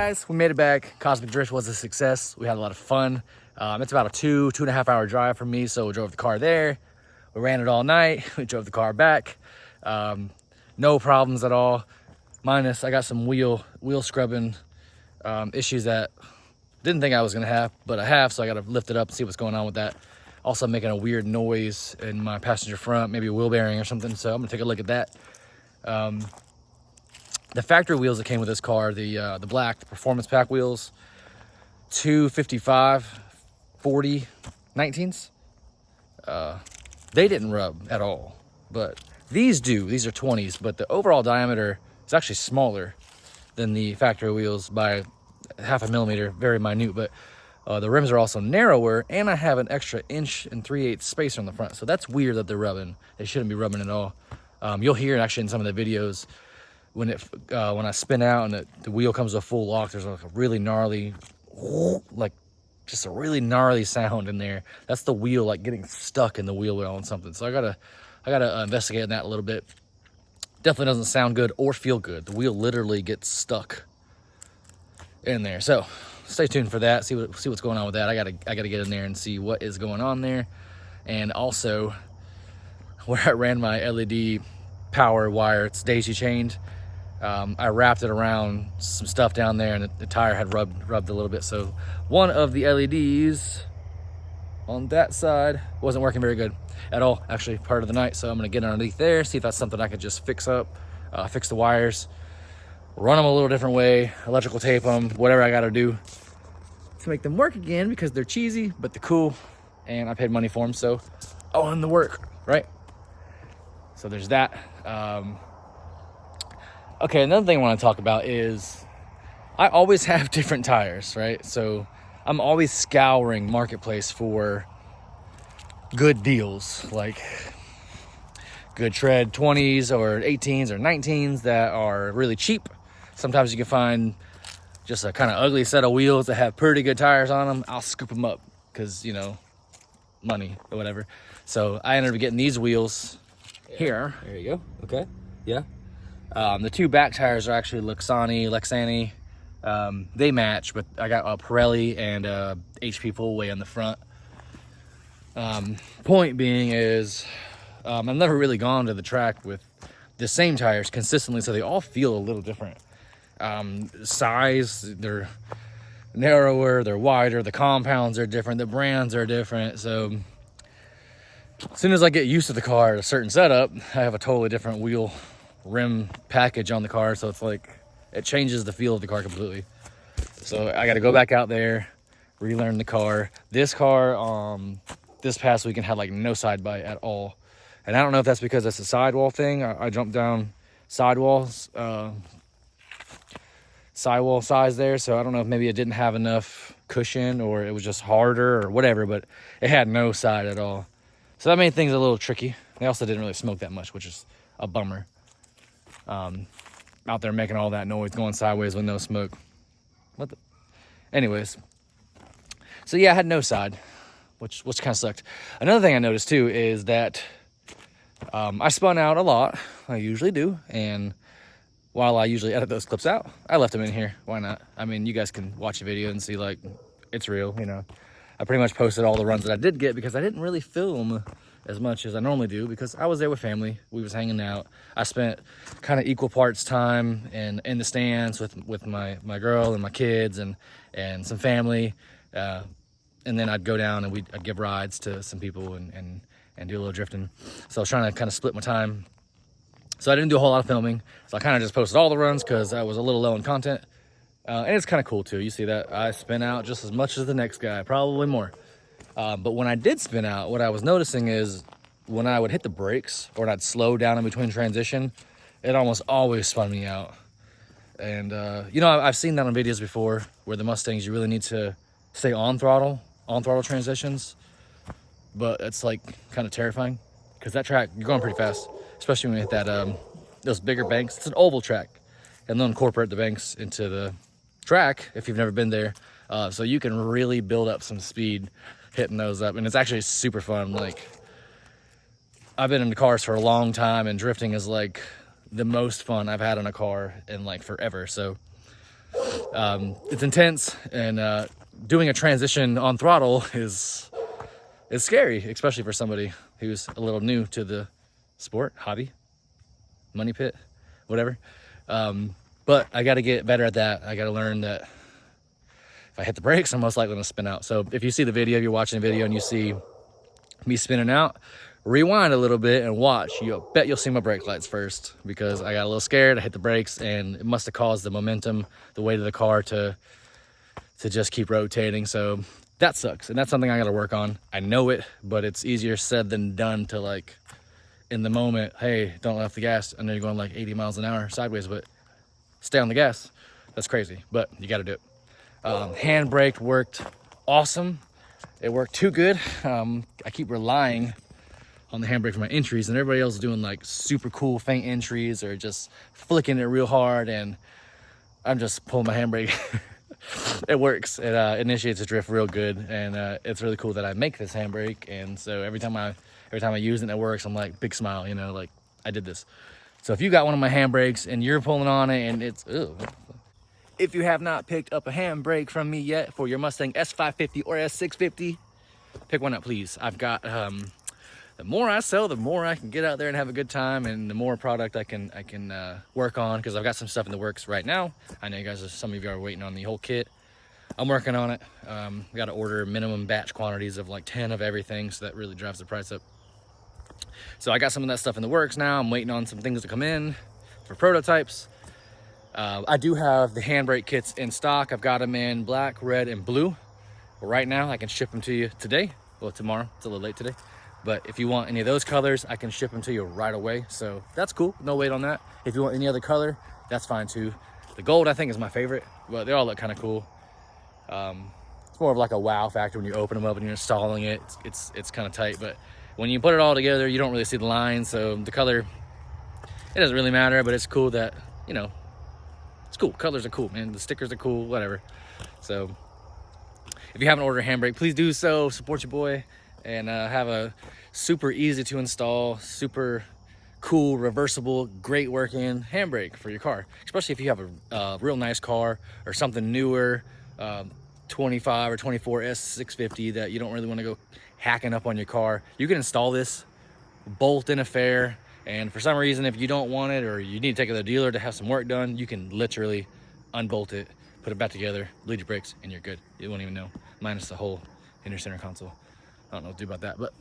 guys, we made it back. Cosmic Drift was a success. We had a lot of fun. It's about a 2.5 hour drive from me, so we drove the car there. We ran it all night. We drove the car back. No problems at all. Minus, I got some wheel scrubbing issues that didn't think I was gonna have, but I have, so I gotta lift it up and see what's going on with that. Also making a weird noise in my passenger front, maybe a wheel bearing or something, so I'm gonna take a look at that. The factory wheels that came with this car, the black, the performance pack wheels, 255, 40, 19s, they didn't rub at all, but these do. These are 20s, but the overall diameter is actually smaller than the factory wheels by 0.5 millimeter, very minute, but the rims are also narrower, and I have an extra 1 3/8 spacer on the front, so that's weird that they're rubbing. They shouldn't be rubbing at all. You'll hear it actually in some of the videos when I spin out and the wheel comes to a full lock. There's like a really gnarly, like just a really gnarly sound in there. That's the wheel like getting stuck in the wheel well on something. So I gotta investigate that a little bit. Definitely doesn't sound good or feel good. The wheel literally gets stuck in there. So stay tuned for that. See what's going on with that. I gotta get in there and see what is going on there. And also where I ran my LED power wire, it's daisy chained. I wrapped it around some stuff down there, and the tire had rubbed a little bit. So one of the LEDs on that side wasn't working very good at all, actually, part of the night. So I'm gonna get underneath there, see if that's something I could just fix up, fix the wires, run them a little different way, electrical tape them, whatever I gotta do to make them work again, because they're cheesy, but they're cool, and I paid money for them, so I want them to work, right? So there's that. Okay, another thing I want to talk about is I always have different tires, right? So I'm always scouring Marketplace for good deals, like good tread 20s or 18s or 19s that are really cheap. Sometimes you can find just a kind of ugly set of wheels that have pretty good tires on them. I'll scoop them up because, you know, money or whatever. So I ended up getting these wheels here. There you go. Okay. Yeah. The two back tires are actually Lexani. They match, but I got a Pirelli and a HP full way on the front. Point being is, I've never really gone to the track with the same tires consistently, so they all feel a little different. Size, they're narrower, they're wider, the compounds are different, the brands are different. So as soon as I get used to the car at a certain setup, I have a totally different wheel rim package on the car, so it's like it changes the feel of the car completely. So I got to go back out there, relearn the car. This car this past weekend had like no side bite at all, and I don't know if that's because it's a sidewall thing. I jumped down sidewalls, sidewall size there, so I don't know if maybe it didn't have enough cushion or it was just harder or whatever, but it had no side at all. So that made things a little tricky. They also didn't really smoke that much, which is a bummer. Out there making all that noise, going sideways with no smoke. Anyways. So yeah, I had no side, which kind of sucked. Another thing I noticed too is that I spun out a lot. I usually do. And while I usually edit those clips out, I left them in here. Why not? I mean, you guys can watch the video and see, like, it's real, you know. I pretty much posted all the runs that I did get because I didn't really film as much as I normally do because I was there with family. We was hanging out. I spent kind of equal parts time in the stands with my girl and my kids and some family. And then I'd go down and I'd give rides to some people and do a little drifting. So I was trying to kind of split my time. So I didn't do a whole lot of filming. So I kind of just posted all the runs because I was a little low in content. And it's kind of cool too. You see that I spin out just as much as the next guy, probably more. But when I did spin out, what I was noticing is when I would hit the brakes or I'd slow down in between transition, it almost always spun me out. And, you know, I've seen that on videos before where the Mustangs, you really need to stay on throttle transitions. But it's like kind of terrifying because that track, you're going pretty fast, especially when you hit that, those bigger banks. It's an oval track and they'll incorporate the banks into the track if you've never been there. So you can really build up some speed hitting those up, and it's actually super fun. Like, I've been in the cars for a long time, and drifting is like the most fun I've had in a car in like forever. So It's intense, and doing a transition on throttle is scary, especially for somebody who's a little new to the sport, hobby, money pit, whatever. But I got to get better at that. I got to learn that if I hit the brakes, I'm most likely going to spin out. So if you see the video, if you're watching the video and you see me spinning out, rewind a little bit and watch. You'll bet you'll see my brake lights first, because I got a little scared. I hit the brakes and it must have caused the momentum, the weight of the car to just keep rotating. So that sucks, and that's something I got to work on. I know it, but it's easier said than done to, like, in the moment, hey, don't let off the gas. I know you're going like 80 miles an hour sideways, but stay on the gas. That's crazy, but you got to do it. Handbrake worked awesome. It worked too good. I keep relying on the handbrake for my entries, and everybody else is doing like super cool faint entries or just flicking it real hard, and I'm just pulling my handbrake. It works. It initiates a drift real good, and it's really cool that I make this handbrake. And so every time I use it and it works, I'm like, big smile, you know, like I did this. So if you got one of my handbrakes and you're pulling on it and it's, ew. If you have not picked up a handbrake from me yet for your Mustang S550 or S650, pick one up, please. I've got, the more I sell, the more I can get out there and have a good time, and the more product I can work on, because I've got some stuff in the works right now. I know you guys, some of you are waiting on the whole kit. I'm working on it. Got to order minimum batch quantities of like 10 of everything, so that really drives the price up. So I got some of that stuff in the works now. I'm waiting on some things to come in for prototypes. I do have the handbrake kits in stock. I've got them in black, red, and blue. But right now, I can ship them to you today. Well, tomorrow. It's a little late today. But if you want any of those colors, I can ship them to you right away. So that's cool. No wait on that. If you want any other color, that's fine too. The gold, I think, is my favorite. But they all look kind of cool. It's more of like a wow factor when you open them up and you're installing it. It's kind of tight. But when you put it all together, you don't really see the lines. So the color, it doesn't really matter. But it's cool that, you know, it's cool. Colors are cool, man. The stickers are cool, whatever. So if you haven't ordered a handbrake, please do so. Support your boy. And have a super easy to install, super cool, reversible, great working handbrake for your car. Especially if you have a real nice car or something newer, 25 or 24 S650 that you don't really want to go hacking up on your car. You can install this bolt in a fair, and for some reason, if you don't want it or you need to take it to the dealer to have some work done, you can literally unbolt it, put it back together, bleed your brakes, and you're good. You won't even know, minus the whole inner center console. I don't know what to do about that, but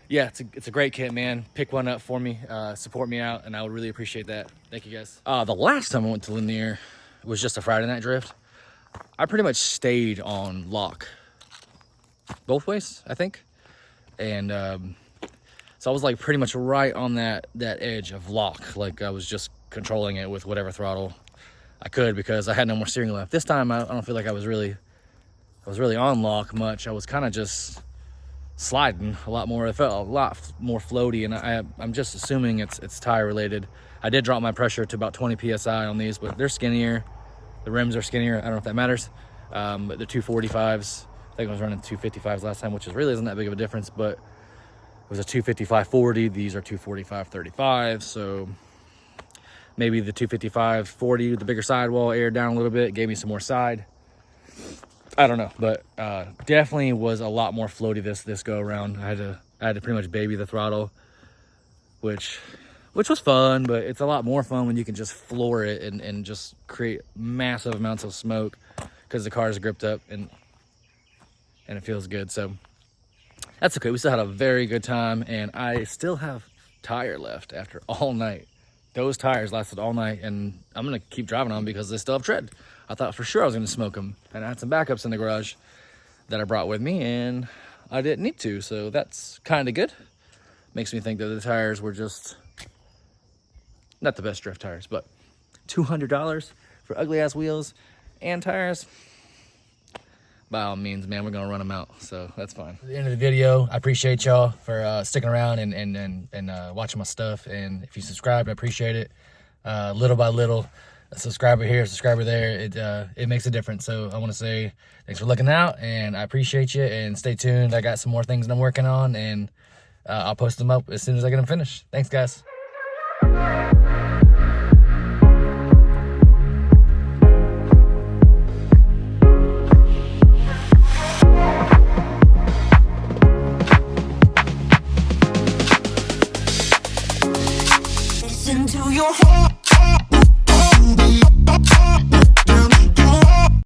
yeah, it's a great kit, man. Pick one up for me, support me out, and I would really appreciate that. Thank you, guys. The last time I went to Lanier was just a Friday night drift. I pretty much stayed on lock both ways, I think, and so I was like pretty much right on that edge of lock. Like I was just controlling it with whatever throttle I could, because I had no more steering left. This time I don't feel like I was really on lock much. I was kind of just sliding a lot more. It felt a lot more floaty, and I'm just assuming it's tire related. I did drop my pressure to about 20 psi on these, but they're skinnier. The rims are skinnier. I don't know if that matters. But they're 245s. I think I was running 255s last time, which really isn't that big of a difference, but it was a 255-40. These are 245-35, so maybe the 255-40, the bigger sidewall aired down a little bit, gave me some more side. I don't know, but definitely was a lot more floaty this go around. I had to pretty much baby the throttle, which was fun, but it's a lot more fun when you can just floor it and just create massive amounts of smoke, because the car is gripped up and it feels good. So that's okay. We still had a very good time, and I still have tire left after all night. Those tires lasted all night, and I'm gonna keep driving on because they still have tread. I thought for sure I was gonna smoke them, and I had some backups in the garage that I brought with me, and I didn't need to, so that's kind of good. Makes me think that the tires were just not the best drift tires, but $200 for ugly ass wheels and tires, by all means, man, we're gonna run them out, so that's fine. At the end of the video, I appreciate y'all for sticking around and watching my stuff, and if you subscribed, I appreciate it. Little by little, a subscriber here, a subscriber there, it makes a difference. So I want to say thanks for looking out, and I appreciate you, and stay tuned. I got some more things that I'm working on, and I'll post them up as soon as I get them finished. Thanks, guys.